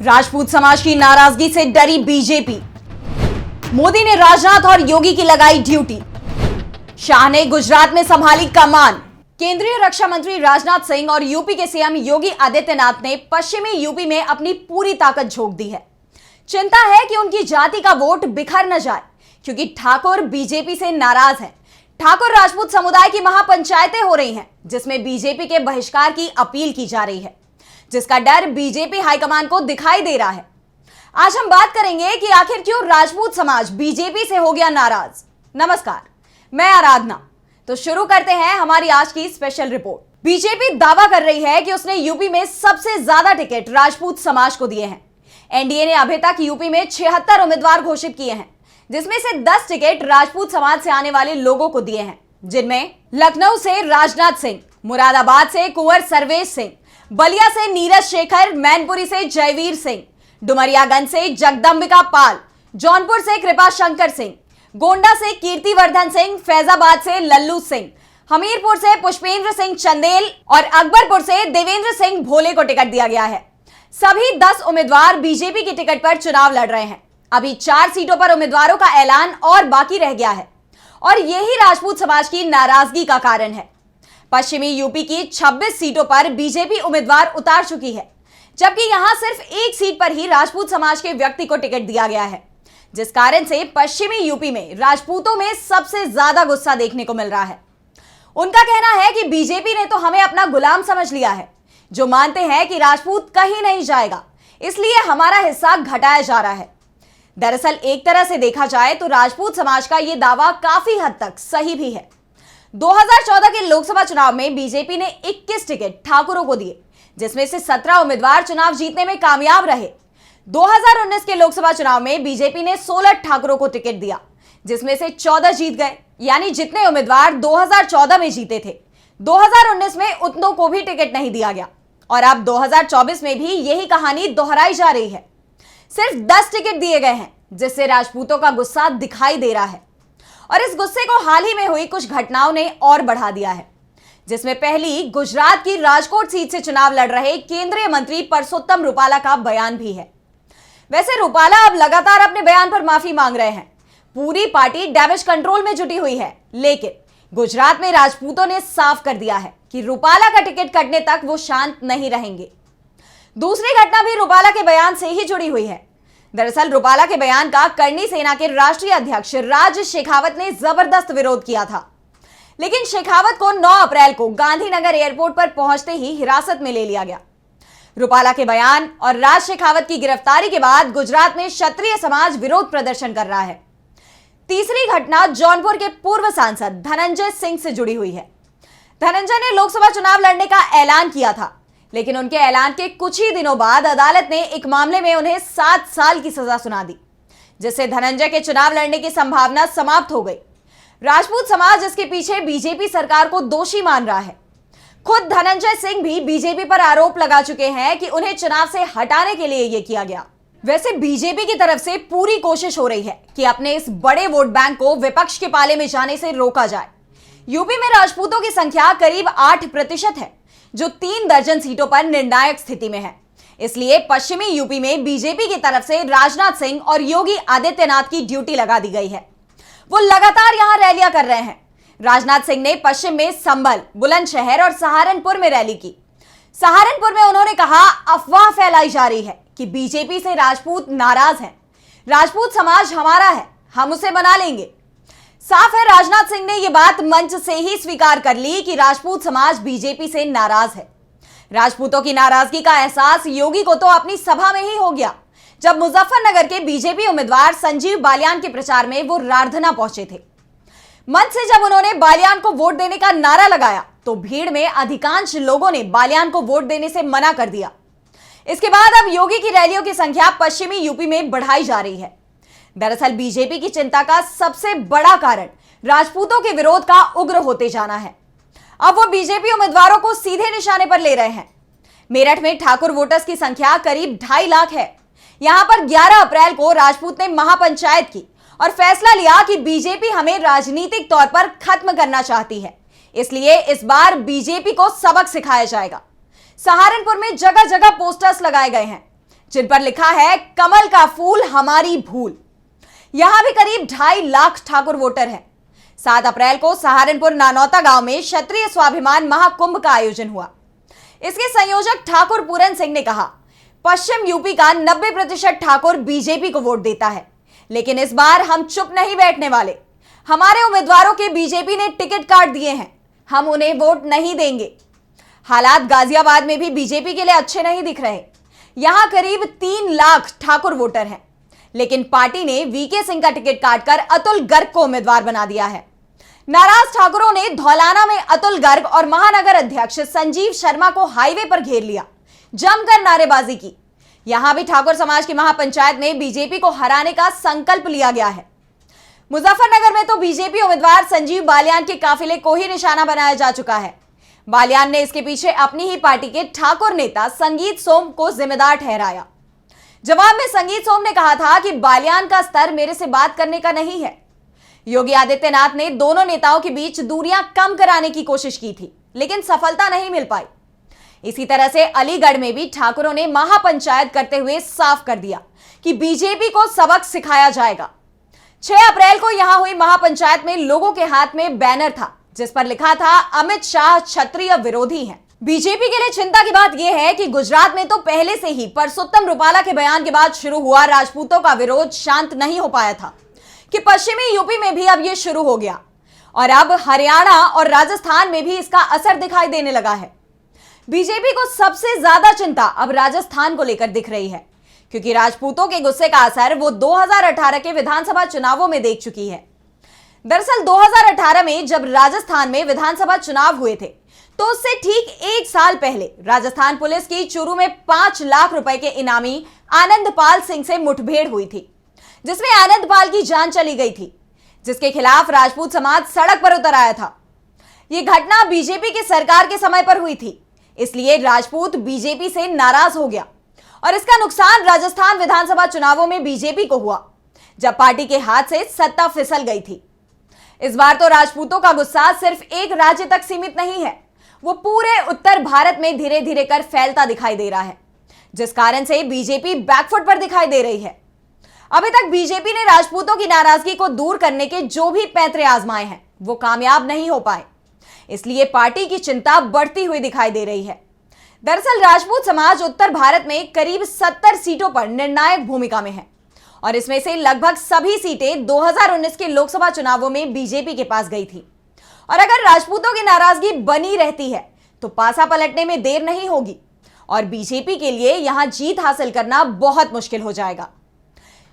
राजपूत समाज की नाराजगी से डरी बीजेपी। मोदी ने राजनाथ और योगी की लगाई ड्यूटी। शाह ने गुजरात में संभाली कमान। केंद्रीय रक्षा मंत्री राजनाथ सिंह और यूपी के सीएम योगी आदित्यनाथ ने पश्चिमी यूपी में अपनी पूरी ताकत झोंक दी है। चिंता है कि उनकी जाति का वोट बिखर न जाए, क्योंकि ठाकुर बीजेपी से नाराज हैं। ठाकुर राजपूत समुदाय की महापंचायतें हो रही हैं, जिसमें बीजेपी के बहिष्कार की अपील की जा रही है, जिसका डर बीजेपी हाईकमान को दिखाई दे रहा है। आज हम बात करेंगे कि आखिर क्यों राजपूत समाज बीजेपी से हो गया नाराज। नमस्कार, मैं आराधना। तो शुरू करते हैं हमारी आज की स्पेशल रिपोर्ट। बीजेपी दावा कर रही है कि उसने यूपी में सबसे ज्यादा टिकट राजपूत समाज को दिए हैं। एनडीए ने अभी तक यूपी में 76 उम्मीदवार घोषित किए हैं, जिसमें से 10 टिकट राजपूत समाज से आने वाले लोगों को दिए हैं, जिनमें लखनऊ से राजनाथ सिंह, मुरादाबाद से कुंवर सर्वेश सिंह, बलिया से नीरज शेखर, मैनपुरी से जयवीर सिंह, डुमरियागंज से जगदंबिका पाल, जौनपुर से कृपा शंकर सिंह, गोंडा से कीर्तिवर्धन सिंह, फैजाबाद से लल्लू सिंह, हमीरपुर से पुष्पेंद्र सिंह चंदेल और अकबरपुर से देवेंद्र सिंह भोले को टिकट दिया गया है। सभी 10 उम्मीदवार बीजेपी की टिकट पर चुनाव लड़ रहे हैं। अभी 4 सीटों पर उम्मीदवारों का ऐलान और बाकी रह गया है, और यही राजपूत समाज की नाराजगी का कारण है। पश्चिमी यूपी की 26 सीटों पर बीजेपी उम्मीदवार उतार चुकी है, जबकि यहां सिर्फ 1 सीट पर ही राजपूत समाज के व्यक्ति को टिकट दिया गया है, जिस कारण से पश्चिमी यूपी में राजपूतों में सबसे ज्यादा गुस्सा देखने को मिल रहा है। उनका कहना है कि बीजेपी ने तो हमें अपना गुलाम समझ लिया है, जो मानते हैं कि राजपूत कहीं नहीं जाएगा, इसलिए हमारा हिस्सा घटाया जा रहा है। दरअसल एक तरह से देखा जाए तो राजपूत समाज का यह दावा काफी हद तक सही भी है। 2014 के लोकसभा चुनाव में बीजेपी ने 21 टिकट ठाकुरों को दिए, जिसमें से 17 उम्मीदवार चुनाव जीतने में कामयाब रहे। 2019 के लोकसभा चुनाव में बीजेपी ने 16 ठाकुरों को टिकट दिया, जिसमें से 14 जीत गए, यानी जितने उम्मीदवार 2014 में जीते थे, 2019 में उतनों को भी टिकट नहीं दिया गया। और अब 2024 में भी यही कहानी दोहराई जा रही है। सिर्फ 10 टिकट दिए गए हैं, जिससे राजपूतों का गुस्सा दिखाई दे रहा है। और इस गुस्से को हाल ही में हुई कुछ घटनाओं ने और बढ़ा दिया है, जिसमें पहली गुजरात की राजकोट सीट से चुनाव लड़ रहे केंद्रीय मंत्री परसोत्तम रुपाला का बयान भी है। वैसे रुपाला अब लगातार अपने बयान पर माफी मांग रहे हैं। पूरी पार्टी डैमेज कंट्रोल में जुटी हुई है, लेकिन गुजरात में राजपूतों ने साफ कर दिया है कि रुपाला का टिकट कटने तक वो शांत नहीं रहेंगे। दूसरी घटना भी रुपाला के बयान से ही जुड़ी हुई है। दरअसल रुपाला के बयान का करनी सेना के राष्ट्रीय अध्यक्ष राज शेखावत ने जबरदस्त विरोध किया था, लेकिन शेखावत को 9 अप्रैल को गांधीनगर एयरपोर्ट पर पहुंचते ही हिरासत में ले लिया गया। रुपाला के बयान और राज शेखावत की गिरफ्तारी के बाद गुजरात में क्षत्रिय समाज विरोध प्रदर्शन कर रहा है। तीसरी घटना जौनपुर के पूर्व सांसद धनंजय सिंह से जुड़ी हुई है। धनंजय ने लोकसभा चुनाव लड़ने का ऐलान किया था, लेकिन उनके ऐलान के कुछ ही दिनों बाद अदालत ने एक मामले में उन्हें 7 साल की सजा सुना दी, जिससे धनंजय के चुनाव लड़ने की संभावना समाप्त हो गई। राजपूत समाज इसके पीछे बीजेपी सरकार को दोषी मान रहा है। खुद धनंजय सिंह भी बीजेपी पर आरोप लगा चुके हैं कि उन्हें चुनाव से हटाने के लिए यह किया गया। वैसे बीजेपी की तरफ से पूरी कोशिश हो रही है कि अपने इस बड़े वोट बैंक को विपक्ष के पाले में जाने से रोका जाए। यूपी में राजपूतों की संख्या करीब 8% है, जो 3 दर्जन सीटों पर निर्णायक स्थिति में है। इसलिए पश्चिमी यूपी में बीजेपी की तरफ से राजनाथ सिंह और योगी आदित्यनाथ की ड्यूटी लगा दी गई है। वो लगातार यहां रैलियां कर रहे हैं। राजनाथ सिंह ने पश्चिम में संभल, बुलंदशहर और सहारनपुर में रैली की। सहारनपुर में उन्होंने कहा, अफवाह फैलाई जा रही है कि बीजेपी से राजपूत नाराज हैं। राजपूत समाज हमारा है, हम उसे बना लेंगे। साफ है, राजनाथ सिंह ने यह बात मंच से ही स्वीकार कर ली कि राजपूत समाज बीजेपी से नाराज है। राजपूतों की नाराजगी का एहसास योगी को तो अपनी सभा में ही हो गया, जब मुजफ्फरनगर के बीजेपी उम्मीदवार संजीव बालियान के प्रचार में वो रारधना पहुंचे थे। मंच से जब उन्होंने बालियान को वोट देने का नारा लगाया, तो भीड़ में अधिकांश लोगों ने बालियान को वोट देने से मना कर दिया। इसके बाद अब योगी की रैलियों की संख्या पश्चिमी यूपी में बढ़ाई जा रही है। दरअसल बीजेपी की चिंता का सबसे बड़ा कारण राजपूतों के विरोध का उग्र होते जाना है। अब वो बीजेपी उम्मीदवारों को सीधे निशाने पर ले रहे हैं। मेरठ में ठाकुर वोटर्स की संख्या करीब 2.5 लाख है। यहां पर 11 अप्रैल को राजपूत ने महापंचायत की और फैसला लिया कि बीजेपी हमें राजनीतिक तौर पर खत्म करना चाहती है, इसलिए इस बार बीजेपी को सबक सिखाया जाएगा। सहारनपुर में जगह जगह पोस्टर्स लगाए गए हैं, जिन पर लिखा है कमल का फूल हमारी भूल। यहां भी करीब 2.5 लाख ठाकुर वोटर हैं। 7 अप्रैल को सहारनपुर नानौता गांव में क्षत्रिय स्वाभिमान महाकुंभ का आयोजन हुआ। इसके संयोजक ठाकुर पूरन सिंह ने कहा, पश्चिम यूपी का 90% ठाकुर बीजेपी को वोट देता है, लेकिन इस बार हम चुप नहीं बैठने वाले। हमारे उम्मीदवारों के बीजेपी ने टिकट काट दिए हैं, हम उन्हें वोट नहीं देंगे। हालात गाजियाबाद में भी बीजेपी के लिए अच्छे नहीं दिख रहे। यहां करीब 3 लाख ठाकुर वोटर हैं, लेकिन पार्टी ने वीके सिंह का टिकट काटकर अतुल गर्ग को उम्मीदवार बना दिया है। नाराज ठाकुरों ने धौलाना में अतुल गर्ग और महानगर अध्यक्ष संजीव शर्मा को हाईवे पर घेर लिया, जमकर नारेबाजी की। यहां भी ठाकुर समाज की महापंचायत में बीजेपी को हराने का संकल्प लिया गया है। मुजफ्फरनगर में तो बीजेपी उम्मीदवार संजीव बालियान के काफिले को ही निशाना बनाया जा चुका है। बालियान ने इसके पीछे अपनी ही पार्टी के ठाकुर नेता संगीत सोम को जिम्मेदार ठहराया। जवाब में संगीत सोम ने कहा था कि बालियान का स्तर मेरे से बात करने का नहीं है। योगी आदित्यनाथ ने दोनों नेताओं के बीच दूरियां कम कराने की कोशिश की थी, लेकिन सफलता नहीं मिल पाई। इसी तरह से अलीगढ़ में भी ठाकुरों ने महापंचायत करते हुए साफ कर दिया कि बीजेपी को सबक सिखाया जाएगा। 6 अप्रैल को यहां हुई महापंचायत में लोगों के हाथ में बैनर था, जिस पर लिखा था, अमित शाह क्षत्रिय विरोधी हैं। बीजेपी के लिए चिंता की बात यह है कि गुजरात में तो पहले से ही परसोत्तम रुपाला के बयान के बाद शुरू हुआ राजपूतों का विरोध शांत नहीं हो पाया था कि पश्चिमी यूपी में भी अब यह शुरू हो गया और अब हरियाणा और राजस्थान में भी इसका असर दिखाई देने लगा है। बीजेपी को सबसे ज्यादा चिंता अब राजस्थान को लेकर दिख रही है, क्योंकि राजपूतों के गुस्से का असर वो 2018 के विधानसभा चुनावों में देख चुकी है। दरअसल 2018 में जब राजस्थान में विधानसभा चुनाव हुए थे, तो उससे ठीक 1 साल पहले राजस्थान पुलिस की चूरू में 5 लाख रुपए के इनामी आनंदपाल सिंह से मुठभेड़ हुई थी, जिसमें आनंदपाल की जान चली गई थी, जिसके खिलाफ राजपूत समाज सड़क पर उतर आया था। यह घटना बीजेपी की सरकार के समय पर हुई थी, इसलिए राजपूत बीजेपी से नाराज हो गया और इसका नुकसान राजस्थान विधानसभा चुनावों में बीजेपी को हुआ, जब पार्टी के हाथ से सत्ता फिसल गई थी। इस बार तो राजपूतों का गुस्सा सिर्फ एक राज्य तक सीमित नहीं है, वो पूरे उत्तर भारत में धीरे धीरे कर फैलता दिखाई दे रहा है, जिस कारण से बीजेपी बैकफुट पर दिखाई दे रही है। अभी तक बीजेपी ने राजपूतों की नाराजगी को दूर करने के जो भी पैंतरे आजमाए हैं, वो कामयाब नहीं हो पाए, इसलिए पार्टी की चिंता बढ़ती हुई दिखाई दे रही है। दरअसल राजपूत समाज उत्तर भारत में करीब 70 सीटों पर निर्णायक भूमिका में है और इसमें से लगभग सभी सीटें 2019 के लोकसभा चुनावों में बीजेपी के पास गई थी। और अगर राजपूतों की नाराजगी बनी रहती है तो पासा पलटने में देर नहीं होगी और बीजेपी के लिए यहां जीत हासिल करना बहुत मुश्किल हो जाएगा।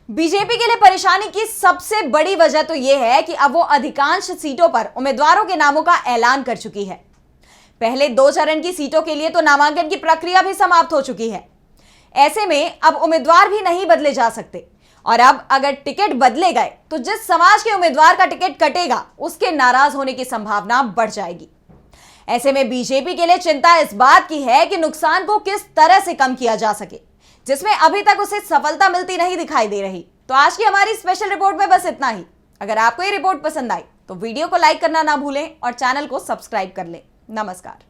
बीजेपी के लिए परेशानी की सबसे बड़ी वजह तो यह है कि अब वो अधिकांश सीटों पर उम्मीदवारों के नामों का ऐलान कर चुकी है। पहले 2 चरण की सीटों के लिए तो नामांकन की प्रक्रिया भी समाप्त हो चुकी है। ऐसे में अब उम्मीदवार भी नहीं बदले जा सकते और अब अगर टिकट बदले गए तो जिस समाज के उम्मीदवार का टिकट कटेगा, उसके नाराज होने की संभावना बढ़ जाएगी। ऐसे में बीजेपी के लिए चिंता इस बात की है कि नुकसान को किस तरह से कम किया जा सके, जिसमें अभी तक उसे सफलता मिलती नहीं दिखाई दे रही। तो आज की हमारी स्पेशल रिपोर्ट में बस इतना ही। अगर आपको ये रिपोर्ट पसंद आई तो वीडियो को लाइक करना ना भूलें और चैनल को सब्सक्राइब कर लें। नमस्कार।